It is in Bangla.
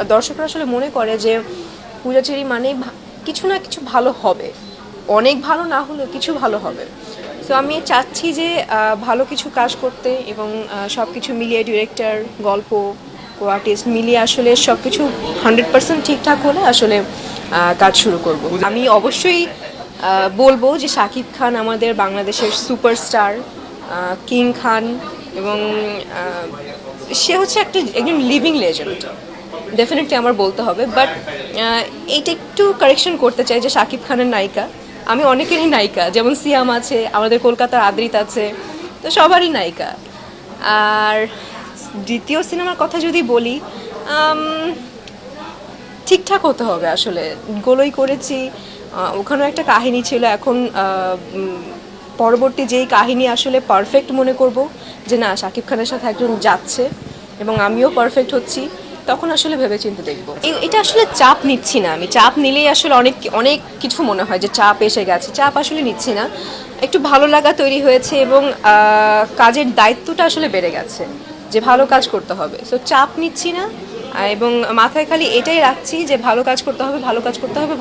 দর্শকরা আসলে মনে করে যে পূজা চেরি মানে কিছু না কিছু ভালো হবে, অনেক ভালো না হলেও কিছু ভালো হবে। তো আমি চাচ্ছি যে ভালো কিছু কাজ করতে এবং সব কিছু মিলিয়ে ডিরেক্টর, গল্প, কো আর্টিস্ট মিলিয়ে আসলে সব কিছু 100% ঠিকঠাক হলে আসলে কাজ শুরু করব। আমি অবশ্যই বলবো যে শাকিব খান আমাদের বাংলাদেশের সুপারস্টার, কিং খান, এবং সে হচ্ছে একজন লিভিং লেজেন্ড, ডেফিনেটলি আমার বলতে হবে। বাট এইটা একটু কারেকশন করতে চাই যে শাকিব খানের নায়িকা, আমি অনেকেরই নায়িকা, যেমন সিয়াম আছে, আমাদের কলকাতার আদ্রিত আছে, তো সবারই নায়িকা। আর দ্বিতীয় সিনেমার কথা যদি বলি, ঠিকঠাক হতে হবে আসলে। গোলই করেছি, ওখানেও একটা কাহিনী ছিল, এখন পরবর্তী যেই কাহিনী আসলে পারফেক্ট মনে করব যে না শাকিব খানের সাথে একজন যাচ্ছে এবং আমিও পারফেক্ট হচ্ছি, তখন আসলে ভেবেচিন্তে দেখবো। এটা আসলে চাপ নিচ্ছি না, আমি চাপ নিলেই আসলে অনেক অনেক কিছু মনে হয় যে চাপ এসে গেছে, চাপ আসলে নিচ্ছি না। একটু ভালো লাগা তৈরি হয়েছে এবং কাজের দায়িত্বটা আসলে বেড়ে গেছে যে ভালো কাজ করতে হবে, সো চাপ নিচ্ছি না এবং মাথায় খালি এটাই রাখছি যে ভালো কাজ করতে হবে, ভালো কাজ করতে হবে।